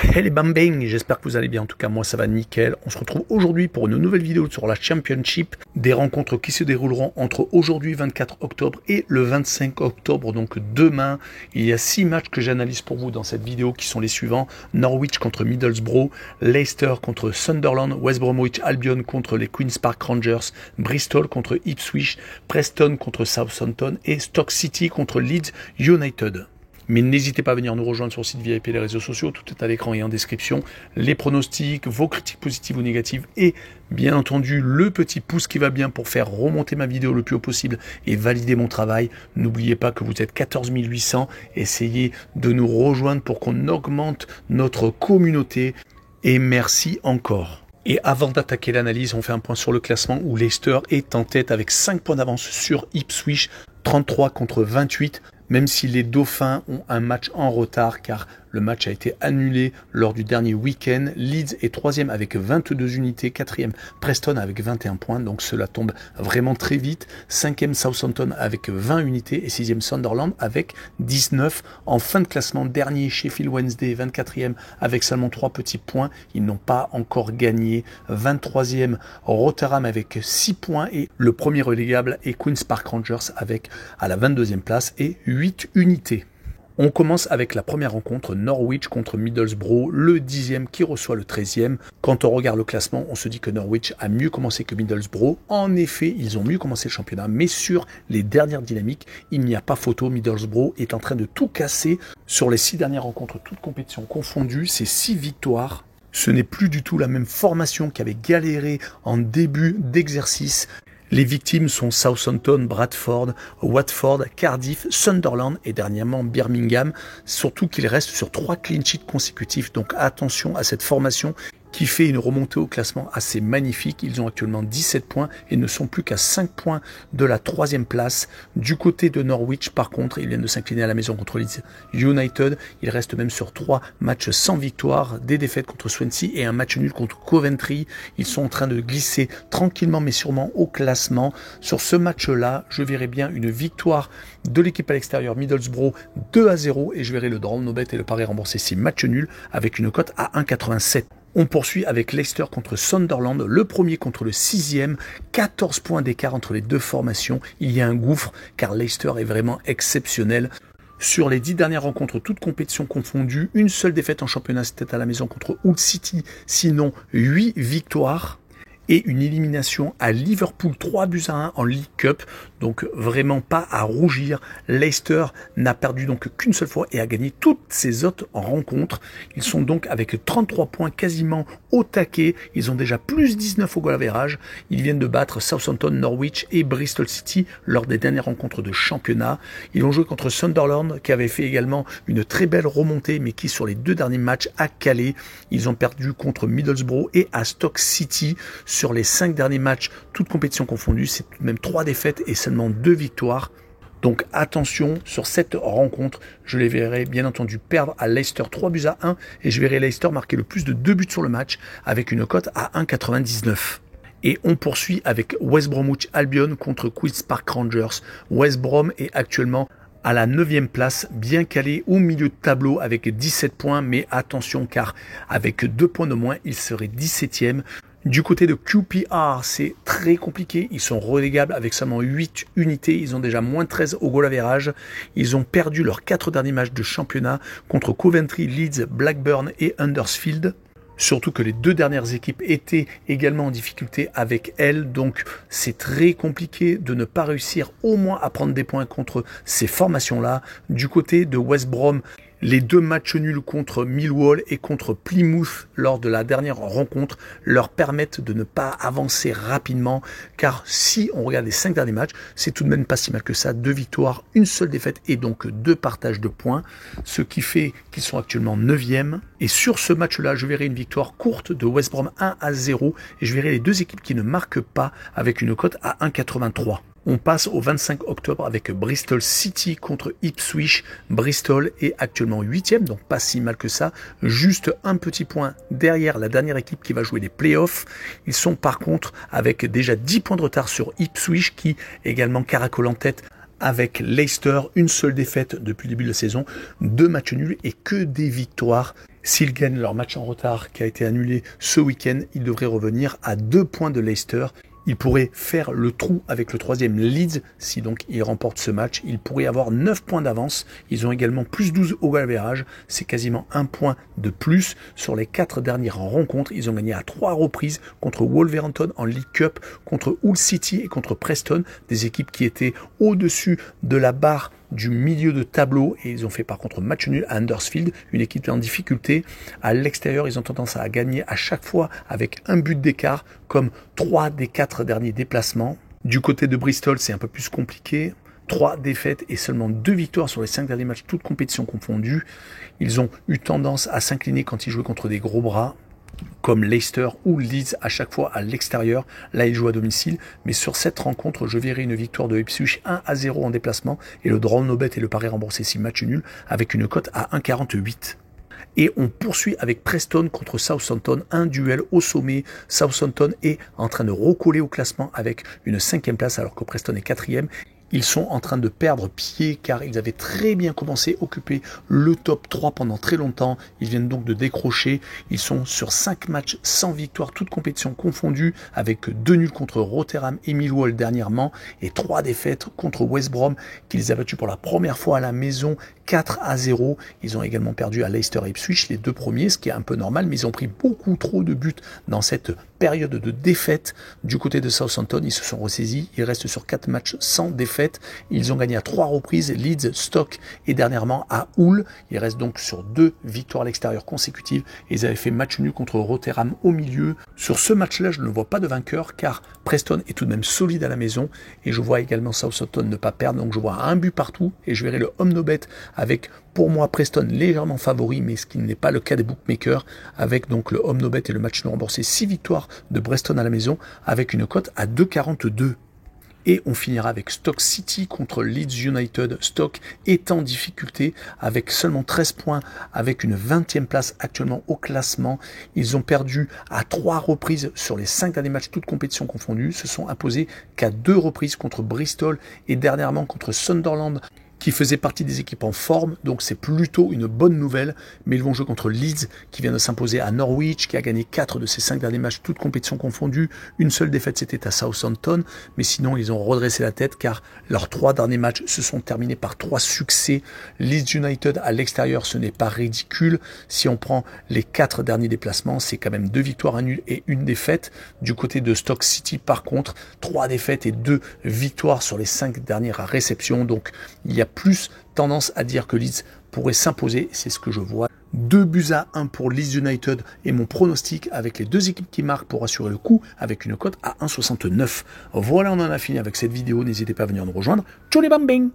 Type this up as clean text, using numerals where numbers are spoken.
Hey les bambing, j'espère que vous allez bien, en tout cas moi ça va nickel. On se retrouve aujourd'hui pour une nouvelle vidéo sur la Championship, des rencontres qui se dérouleront entre aujourd'hui 24 octobre et le 25 octobre, donc demain. Il y a 6 matchs que j'analyse pour vous dans cette vidéo qui sont les suivants: Norwich contre Middlesbrough, Leicester contre Sunderland, West Bromwich Albion contre les Queen's Park Rangers, Bristol contre Ipswich, Preston contre Southampton et Stoke City contre Leeds United. Mais n'hésitez pas à venir nous rejoindre sur le site VIP et les réseaux sociaux, tout est à l'écran et en description. Les pronostics, vos critiques positives ou négatives et bien entendu le petit pouce qui va bien pour faire remonter ma vidéo le plus haut possible et valider mon travail. N'oubliez pas que vous êtes 14 800, essayez de nous rejoindre pour qu'on augmente notre communauté et merci encore. Et avant d'attaquer l'analyse, on fait un point sur le classement où Leicester est en tête avec 5 points d'avance sur Ipswich, 33 contre 28. Même si les Dauphins ont un match en retard car le match a été annulé lors du dernier week-end. Leeds est 3e avec 22 unités, 4e Preston avec 21 points, donc cela tombe vraiment très vite. 5e Southampton avec 20 unités et 6e Sunderland avec 19. En fin de classement, dernier Sheffield Wednesday, 24e avec seulement 3 petits points. Ils n'ont pas encore gagné. 23e Rotherham avec 6 points et le premier relégable est Queen's Park Rangers avec à la 22e place et 8 unités. On commence avec la première rencontre, Norwich contre Middlesbrough, le 10e qui reçoit le 13e. Quand on regarde le classement, on se dit que Norwich a mieux commencé que Middlesbrough. En effet, ils ont mieux commencé le championnat, mais sur les dernières dynamiques, il n'y a pas photo. Middlesbrough est en train de tout casser. Sur les 6 dernières rencontres, toutes compétitions confondues, c'est 6 victoires. Ce n'est plus du tout la même formation qui avait galéré en début d'exercice. Les victimes sont Southampton, Bradford, Watford, Cardiff, Sunderland et dernièrement Birmingham. Surtout qu'ils restent sur 3 clean sheets consécutifs. Donc attention à cette formation qui fait une remontée au classement assez magnifique. Ils ont actuellement 17 points et ne sont plus qu'à 5 points de la 3e place. Du côté de Norwich, par contre, ils viennent de s'incliner à la maison contre Leeds United. Ils restent même sur 3 matchs sans victoire, des défaites contre Swansea et un match nul contre Coventry. Ils sont en train de glisser tranquillement mais sûrement au classement. Sur ce match-là, je verrai bien une victoire de l'équipe à l'extérieur Middlesbrough 2-0 et je verrai le draw no bet et le pari remboursé 6 matchs nuls avec une cote à 1,87. On poursuit avec Leicester contre Sunderland, le premier contre le 6e, 14 points d'écart entre les deux formations. Il y a un gouffre car Leicester est vraiment exceptionnel. Sur les 10 dernières rencontres, toutes compétitions confondues, une seule défaite en championnat, c'était à la maison contre Hull City, sinon 8 victoires. Et une élimination à Liverpool 3-1 en League Cup, donc vraiment pas à rougir. Leicester n'a perdu donc qu'une seule fois et a gagné toutes ses autres rencontres. Ils sont donc avec 33 points quasiment au taquet. Ils ont déjà plus 19 au goal average. Ils viennent de battre Southampton, Norwich et Bristol City lors des dernières rencontres de championnat. Ils ont joué contre Sunderland qui avait fait également une très belle remontée mais qui sur les 2 derniers matchs a calé. Ils ont perdu contre Middlesbrough et à Stoke City. Sur les 5 derniers matchs, toutes compétitions confondues, c'est tout de même 3 défaites et seulement 2 victoires. Donc attention, sur cette rencontre, je les verrai bien entendu perdre à Leicester 3-1 et je verrai Leicester marquer le plus de 2 buts sur le match avec une cote à 1,99. Et on poursuit avec West Bromwich Albion contre Queen's Park Rangers. West Brom est actuellement à la 9e place, bien calé au milieu de tableau avec 17 points, mais attention car avec 2 points de moins, il serait 17e. Du côté de QPR, c'est très compliqué. Ils sont relégables avec seulement 8 unités. Ils ont déjà moins 13 au goal average. Ils ont perdu leurs 4 derniers matchs de championnat contre Coventry, Leeds, Blackburn et Huddersfield. Surtout que les 2 dernières équipes étaient également en difficulté avec elles. Donc c'est très compliqué de ne pas réussir au moins à prendre des points contre ces formations-là. Du côté de West Brom, les 2 matchs nuls contre Millwall et contre Plymouth lors de la dernière rencontre leur permettent de ne pas avancer rapidement car si on regarde les 5 derniers matchs, c'est tout de même pas si mal que ça. 2 victoires, une seule défaite et donc 2 partages de points, ce qui fait qu'ils sont actuellement 9e. Et sur ce match-là, je verrai une victoire courte de West Brom 1-0 et je verrai les 2 équipes qui ne marquent pas avec une cote à 1,83. On passe au 25 octobre avec Bristol City contre Ipswich. Bristol est actuellement 8e, donc pas si mal que ça. Juste un petit point derrière la dernière équipe qui va jouer les playoffs. Ils sont par contre avec déjà 10 points de retard sur Ipswich qui également caracole en tête avec Leicester, une seule défaite depuis le début de la saison, 2 matchs nuls et que des victoires. S'ils gagnent leur match en retard qui a été annulé ce week-end, ils devraient revenir à 2 points de Leicester. Ils pourraient faire le trou avec le 3e Leeds si donc ils remportent ce match. Ils pourraient avoir 9 points d'avance. Ils ont également plus 12 au goal average. C'est quasiment 1 point de plus. Sur les 4 dernières rencontres, ils ont gagné à 3 reprises contre Wolverhampton en League Cup, contre Hull City et contre Preston, des équipes qui étaient au-dessus de la barre du milieu de tableau, et ils ont fait par contre match nul à Huddersfield, une équipe en difficulté. À l'extérieur, ils ont tendance à gagner à chaque fois avec un but d'écart, comme 3 des 4 derniers déplacements. Du côté de Bristol, c'est un peu plus compliqué. 3 défaites et seulement 2 victoires sur les 5 derniers matchs, toutes compétitions confondues. Ils ont eu tendance à s'incliner quand ils jouaient contre des gros bras, comme Leicester ou Leeds à chaque fois à l'extérieur. Là, ils jouent à domicile. Mais sur cette rencontre, je verrai une victoire de Ipswich 1-0 en déplacement et le draw no bet et le pari remboursé si match nul avec une cote à 1,48. Et on poursuit avec Preston contre Southampton, un duel au sommet. Southampton est en train de recoller au classement avec une 5e place alors que Preston est 4e. Ils sont en train de perdre pied car ils avaient très bien commencé à occuper le top 3 pendant très longtemps. Ils viennent donc de décrocher. Ils sont sur 5 matchs sans victoire, toutes compétitions confondues, avec 2 nuls contre Rotherham et Millwall dernièrement et 3 défaites contre West Brom qu'ils ont battu pour la première fois à la maison 4-0. Ils ont également perdu à Leicester et Ipswich, les 2 premiers, ce qui est un peu normal, mais ils ont pris beaucoup trop de buts dans cette période de défaite. Du côté de Southampton, ils se sont ressaisis. Ils restent sur 4 matchs sans défaite. Ils ont gagné à 3 reprises, Leeds, Stoke et dernièrement à Hull. Ils restent donc sur 2 victoires à l'extérieur consécutives. Et ils avaient fait match nul contre Rotherham au milieu. Sur ce match-là, je ne vois pas de vainqueur car Preston est tout de même solide à la maison. Et je vois également Southampton ne pas perdre. Donc je vois un but partout. Et je verrai le home no bet avec, pour moi, Preston légèrement favori, mais ce qui n'est pas le cas des bookmakers, avec donc le home no bet et le match non remboursé, 6 victoires de Preston à la maison, avec une cote à 2,42. Et on finira avec Stoke City contre Leeds United. Stoke est en difficulté avec seulement 13 points, avec une 20e place actuellement au classement. Ils ont perdu à 3 reprises sur les 5 derniers matchs, toutes compétitions confondues. Se sont imposés qu'à 2 reprises contre Bristol et dernièrement contre Sunderland, qui faisait partie des équipes en forme, donc c'est plutôt une bonne nouvelle, mais ils vont jouer contre Leeds, qui vient de s'imposer à Norwich, qui a gagné 4 de ses 5 derniers matchs, toutes compétitions confondues. Une seule défaite, c'était à Southampton, mais sinon ils ont redressé la tête, car leurs 3 derniers matchs se sont terminés par 3 succès. Leeds United à l'extérieur, ce n'est pas ridicule. Si on prend les 4 derniers déplacements, c'est quand même 2 victoires, 1 nul et 1 défaite. Du côté de Stoke City, par contre, 3 défaites et 2 victoires sur les 5 dernières réceptions, donc il y a plus tendance à dire que Leeds pourrait s'imposer, c'est ce que je vois. 2-1 pour Leeds United et mon pronostic avec les 2 équipes qui marquent pour assurer le coup avec une cote à 1,69. Voilà, on en a fini avec cette vidéo. N'hésitez pas à venir nous rejoindre. Tchou les bambing!